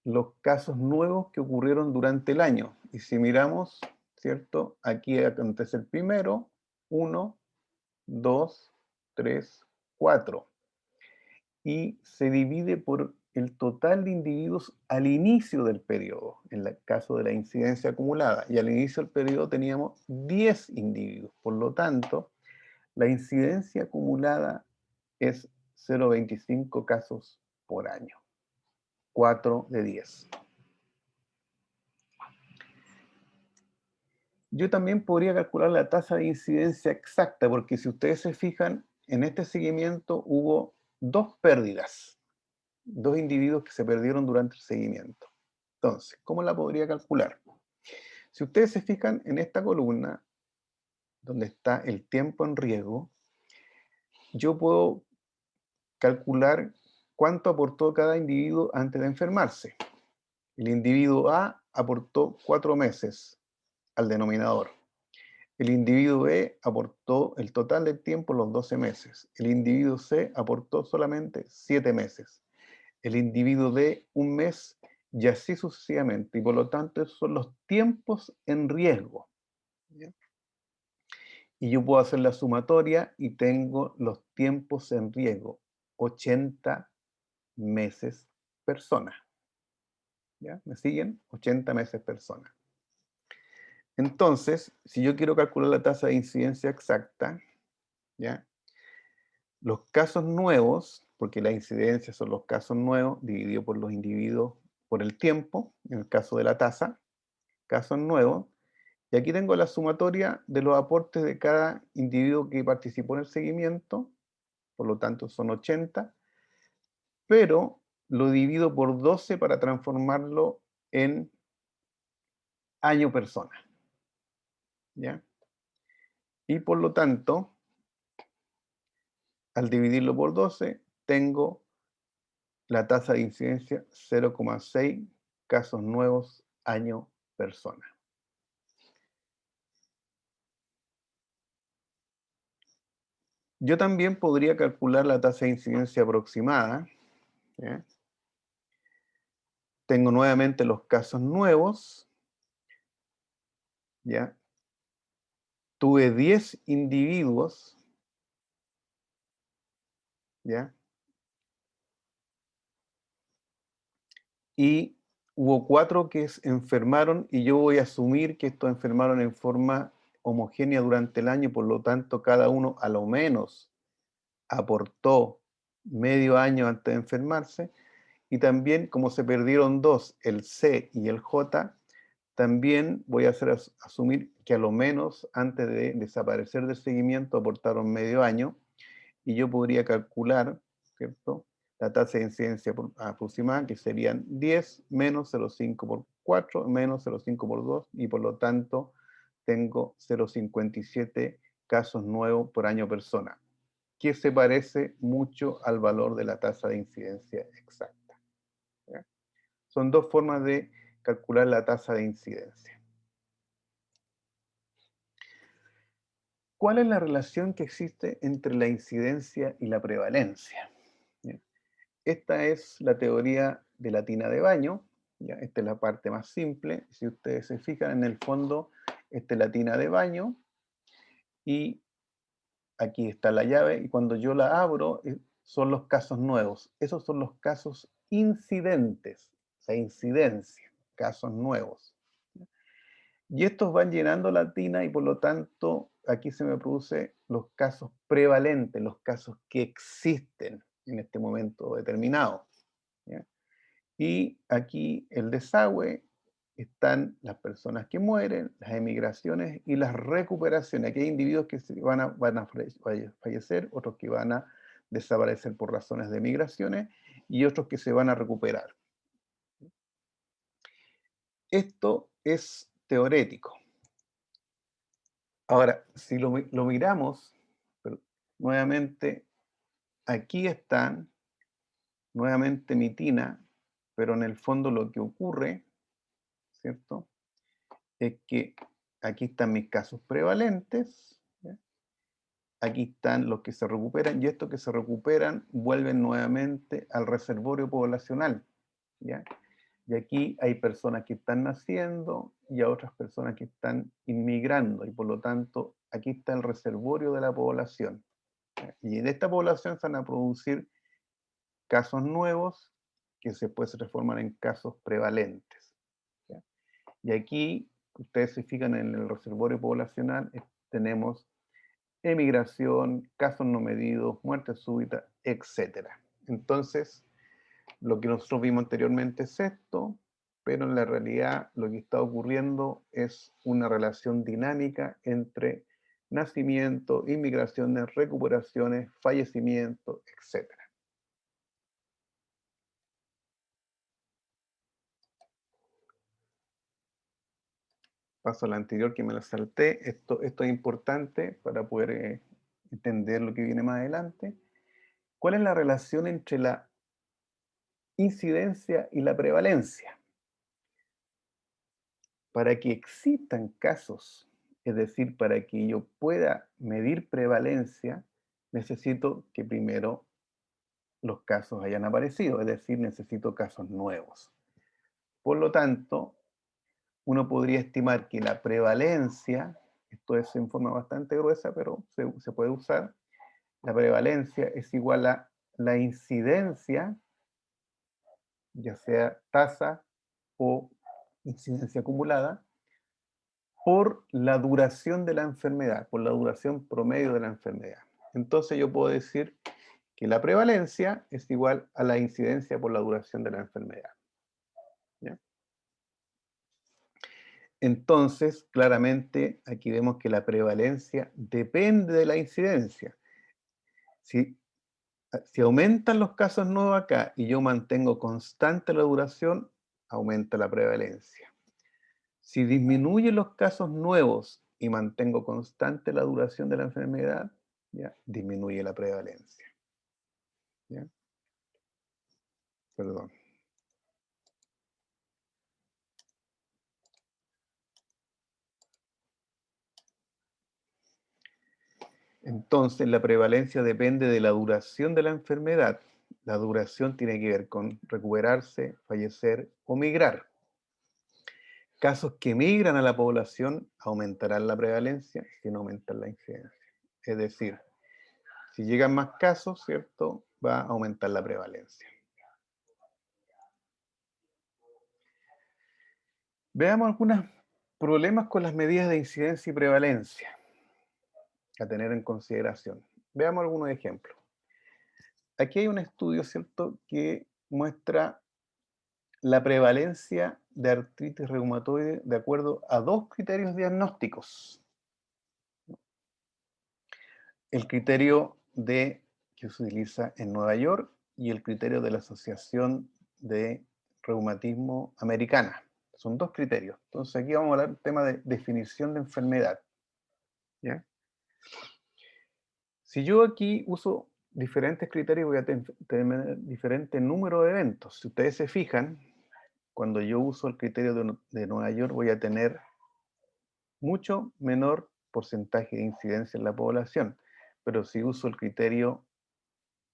los casos nuevos que ocurrieron durante el año. Y si miramos, ¿cierto? Aquí acontece el primero, 1, 2, 3, 4. Y se divide por el total de individuos al inicio del periodo, en el caso de la incidencia acumulada. Y al inicio del periodo teníamos 10 individuos. Por lo tanto, la incidencia acumulada es 0,25 casos por año. 4 de 10. Yo también podría calcular la tasa de incidencia exacta, porque si ustedes se fijan, en este seguimiento hubo 2 pérdidas. dos individuos que se perdieron durante el seguimiento. Entonces, ¿cómo la podría calcular? Si ustedes se fijan en esta columna, donde está el tiempo en riesgo, yo puedo calcular cuánto aportó cada individuo antes de enfermarse. El individuo A aportó 4 meses al denominador. El individuo B aportó el total del tiempo, los 12 meses. El individuo C aportó solamente 7 meses. El individuo D, un mes, y así sucesivamente. Y por lo tanto, esos son los tiempos en riesgo. ¿Ya? Y yo puedo hacer la sumatoria y tengo los tiempos en riesgo. 80 meses persona. ¿Ya? ¿Me siguen? 80 meses persona. Entonces, si yo quiero calcular la tasa de incidencia exacta, ¿ya? Los casos nuevos, porque la incidencia son los casos nuevos dividido por los individuos por el tiempo, en el caso de la tasa, casos nuevos, y aquí tengo la sumatoria de los aportes de cada individuo que participó en el seguimiento, por lo tanto son 80, pero lo divido por 12 para transformarlo en año persona, ¿ya? Y por lo tanto, al dividirlo por 12, tengo la tasa de incidencia 0,6 casos nuevos año persona. Yo también podría calcular la tasa de incidencia aproximada. ¿Ya? Tengo nuevamente los casos nuevos. ¿Ya? Tuve 10 individuos. ¿Ya? Y hubo 4 que enfermaron, y yo voy a asumir que estos enfermaron en forma homogénea durante el año, por lo tanto cada uno a lo menos aportó medio año antes de enfermarse. Y también, como se perdieron 2, el C y el J, también voy a hacer asumir que a lo menos antes de desaparecer del seguimiento aportaron medio año, y yo podría calcular, ¿cierto?, la tasa de incidencia aproximada, que serían 10 menos 0,5 por 4 menos 0,5 por 2, y por lo tanto tengo 0,57 casos nuevos por año persona, que se parece mucho al valor de la tasa de incidencia exacta. ¿Ya? Son dos formas de calcular la tasa de incidencia. ¿Cuál es la relación que existe entre la incidencia y la prevalencia? ¿Ya? Esta es la teoría de la tina de baño. ¿Ya? Esta es la parte más simple. Si ustedes se fijan en el fondo, esta es la tina de baño y aquí está la llave, y cuando yo la abro son los casos nuevos. Esos son los casos incidentes, o sea, incidencia, casos nuevos. Y estos van llenando la tina, y por lo tanto aquí se me produce los casos prevalentes, los casos que existen en este momento determinado. ¿Ya? Y aquí el desagüe, están las personas que mueren, las emigraciones y las recuperaciones. Aquí hay individuos que van a fallecer, otros que van a desaparecer por razones de migraciones y otros que se van a recuperar. Esto es teorético. Ahora, si lo miramos, nuevamente, aquí están, nuevamente mi tina, pero en el fondo lo que ocurre, ¿cierto?, es que aquí están mis casos prevalentes, ¿ya? Aquí están los que se recuperan, y estos que se recuperan vuelven nuevamente al reservorio poblacional, ¿ya? Y aquí hay personas que están naciendo y a otras personas que están inmigrando, y por lo tanto aquí está el reservorio de la población. ¿Ya? Y en esta población se van a producir casos nuevos que se pueden transformar en casos prevalentes. ¿Ya? Y aquí, ustedes se fijan en el reservorio poblacional, tenemos emigración, casos no medidos, muerte súbita, etc. Entonces, lo que nosotros vimos anteriormente es esto, pero en la realidad lo que está ocurriendo es una relación dinámica entre nacimiento, inmigraciones, recuperaciones, fallecimiento, etc. paso a la anterior que me la salté. Esto es importante para poder entender lo que viene más adelante. ¿Cuál es la relación entre la incidencia y la prevalencia? Para que existan casos, es decir, para que yo pueda medir prevalencia, necesito que primero los casos hayan aparecido, es decir, necesito casos nuevos. Por lo tanto, uno podría estimar que la prevalencia, esto es en forma bastante gruesa, pero se puede usar, la prevalencia es igual a la incidencia, ya sea tasa o incidencia acumulada, por la duración de la enfermedad, por la duración promedio de la enfermedad. Entonces yo puedo decir que la prevalencia es igual a la incidencia por la duración de la enfermedad. ¿Ya? Entonces, claramente, aquí vemos que la prevalencia depende de la incidencia. Si, si aumentan los casos nuevos acá y yo mantengo constante la duración, aumenta la prevalencia. Si disminuyen los casos nuevos y mantengo constante la duración de la enfermedad, ¿ya? Disminuye la prevalencia. ¿Ya? Perdón. Entonces, la prevalencia depende de la duración de la enfermedad. La duración tiene que ver con recuperarse, fallecer o migrar. Casos que migran a la población aumentarán la prevalencia sin aumentar la incidencia. Es decir, si llegan más casos, ¿cierto? Va a aumentar la prevalencia. Veamos algunos problemas con las medidas de incidencia y prevalencia a tener en consideración. Veamos algunos ejemplos. Aquí hay un estudio, ¿cierto?, que muestra la prevalencia de artritis reumatoide de acuerdo a dos criterios diagnósticos. El criterio que se utiliza en Nueva York y el criterio de la Asociación de Reumatismo Americana. Son dos criterios. Entonces aquí vamos a hablar del tema de definición de enfermedad. ¿Ya? Si yo aquí uso diferentes criterios, voy a tener diferente número de eventos. Si ustedes se fijan, cuando yo uso el criterio de Nueva York, voy a tener mucho menor porcentaje de incidencia en la población. Pero si uso el criterio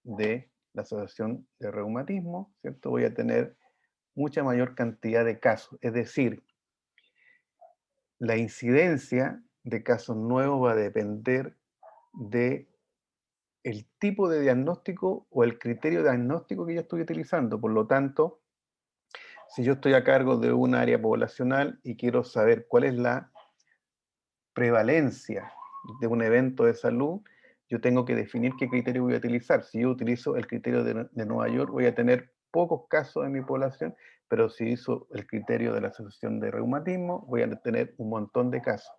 de la Asociación de Reumatismo, ¿cierto? Voy a tener mucha mayor cantidad de casos. Es decir, la incidencia de casos nuevos va a depender de el tipo de diagnóstico o el criterio diagnóstico que yo estoy utilizando. Por lo tanto, si yo estoy a cargo de un área poblacional y quiero saber cuál es la prevalencia de un evento de salud, yo tengo que definir qué criterio voy a utilizar. Si yo utilizo el criterio de Nueva York, voy a tener pocos casos en mi población, pero si uso el criterio de la Asociación de Reumatismo, voy a tener un montón de casos.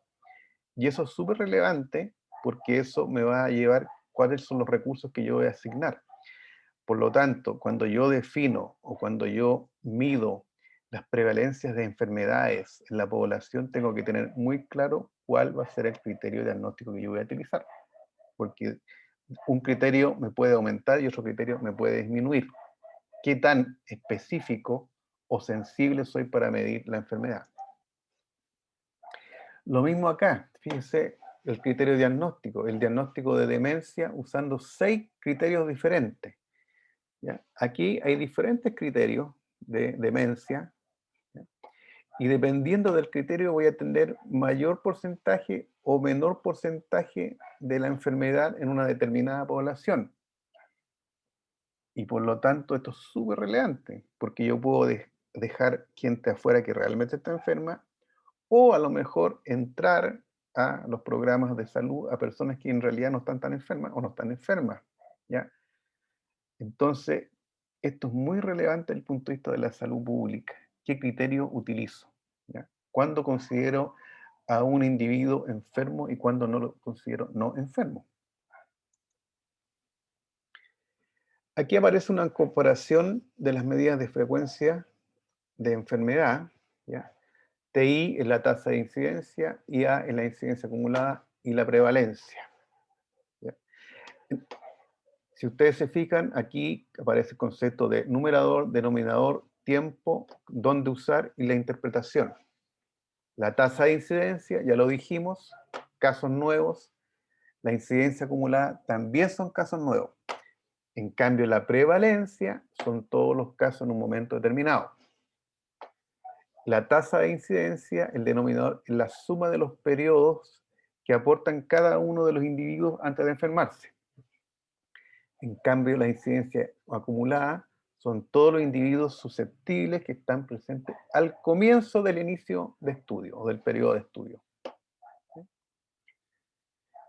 Y eso es súper relevante porque eso me va a llevar cuáles son los recursos que yo voy a asignar. Por lo tanto, cuando yo defino o cuando yo mido las prevalencias de enfermedades en la población, tengo que tener muy claro cuál va a ser el criterio diagnóstico que yo voy a utilizar, porque un criterio me puede aumentar y otro criterio me puede disminuir. ¿Qué tan específico o sensible soy para medir la enfermedad? Lo mismo acá, fíjense el criterio diagnóstico, el diagnóstico de demencia usando 6 criterios diferentes. ¿Ya? Aquí hay diferentes criterios de demencia, ¿ya? Y dependiendo del criterio voy a tener mayor porcentaje o menor porcentaje de la enfermedad en una determinada población. Y por lo tanto esto es súper relevante, porque yo puedo dejar gente afuera que realmente está enferma, o a lo mejor entrar a los programas de salud a personas que en realidad no están tan enfermas o no están enfermas, ¿ya? Entonces, esto es muy relevante desde el punto de vista de la salud pública. ¿Qué criterio utilizo? ¿Ya? ¿Cuándo considero a un individuo enfermo y cuándo no lo considero no enfermo? Aquí aparece una comparación de las medidas de frecuencia de enfermedad, ¿ya? TI es la tasa de incidencia, IA es la incidencia acumulada y la prevalencia. ¿Ya? Si ustedes se fijan, aquí aparece el concepto de numerador, denominador, tiempo, dónde usar y la interpretación. La tasa de incidencia, ya lo dijimos, casos nuevos. La incidencia acumulada también son casos nuevos. En cambio, la prevalencia son todos los casos en un momento determinado. La tasa de incidencia, el denominador, es la suma de los periodos que aportan cada uno de los individuos antes de enfermarse. En cambio, la incidencia acumulada son todos los individuos susceptibles que están presentes al comienzo del inicio de estudio o del periodo de estudio.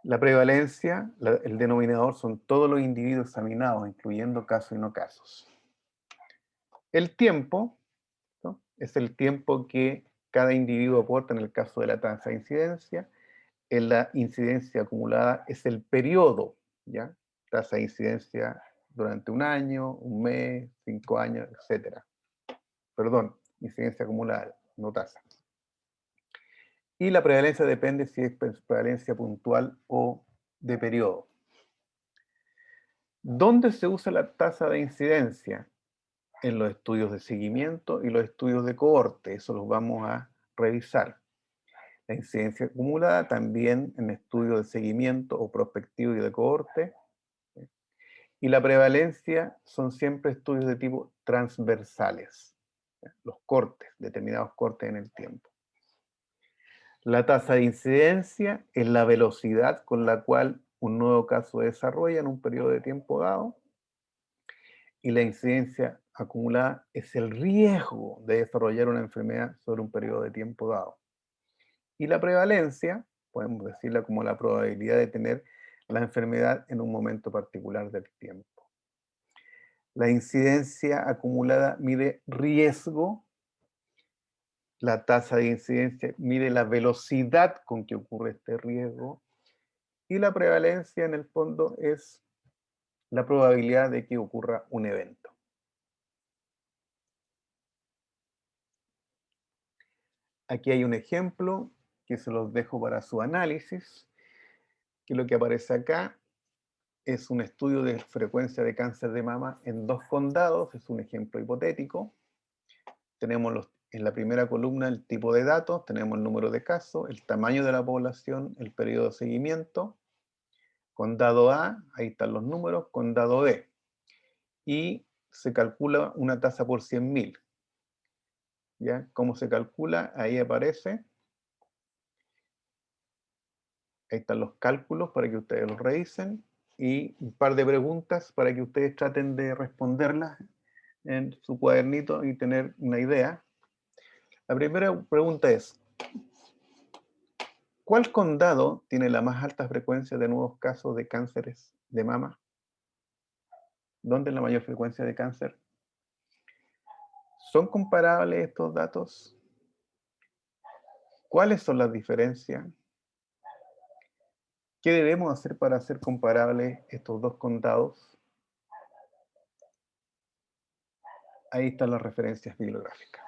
La prevalencia, el denominador, son todos los individuos examinados, incluyendo casos y no casos. El tiempo, ¿no?, es el tiempo que cada individuo aporta en el caso de la tasa de incidencia. En la incidencia acumulada es el periodo, ¿ya? Tasa de incidencia durante un año, un mes, 5 años, etc. Perdón, incidencia acumulada, no tasa. Y la prevalencia depende si es prevalencia puntual o de periodo. ¿Dónde se usa la tasa de incidencia? En los estudios de seguimiento y los estudios de cohorte. Eso los vamos a revisar. La incidencia acumulada también en estudios de seguimiento o prospectivo y de cohorte. Y la prevalencia son siempre estudios de tipo transversales. Los cortes, determinados cortes en el tiempo. La tasa de incidencia es la velocidad con la cual un nuevo caso se desarrolla en un periodo de tiempo dado. Y la incidencia acumulada es el riesgo de desarrollar una enfermedad sobre un periodo de tiempo dado. Y la prevalencia, podemos decirla como la probabilidad de tener la enfermedad en un momento particular del tiempo. La incidencia acumulada mide riesgo, la tasa de incidencia mide la velocidad con que ocurre este riesgo, y la prevalencia en el fondo es la probabilidad de que ocurra un evento. Aquí hay un ejemplo que se los dejo para su análisis, que lo que aparece acá es un estudio de frecuencia de cáncer de mama en 2 condados, es un ejemplo hipotético. Tenemos en la primera columna el tipo de datos, tenemos el número de casos, el tamaño de la población, el periodo de seguimiento. Condado A, ahí están los números, condado B. Y se calcula una tasa por 100.000. ¿Ya? ¿Cómo se calcula? Ahí aparece. Ahí están los cálculos para que ustedes los revisen y un par de preguntas para que ustedes traten de responderlas en su cuadernito y tener una idea. La primera pregunta es, ¿cuál condado tiene la más alta frecuencia de nuevos casos de cánceres de mama? ¿Dónde es la mayor frecuencia de cáncer? ¿Son comparables estos datos? ¿Cuáles son las diferencias? ¿Qué debemos hacer para hacer comparables estos dos condados? Ahí están las referencias bibliográficas.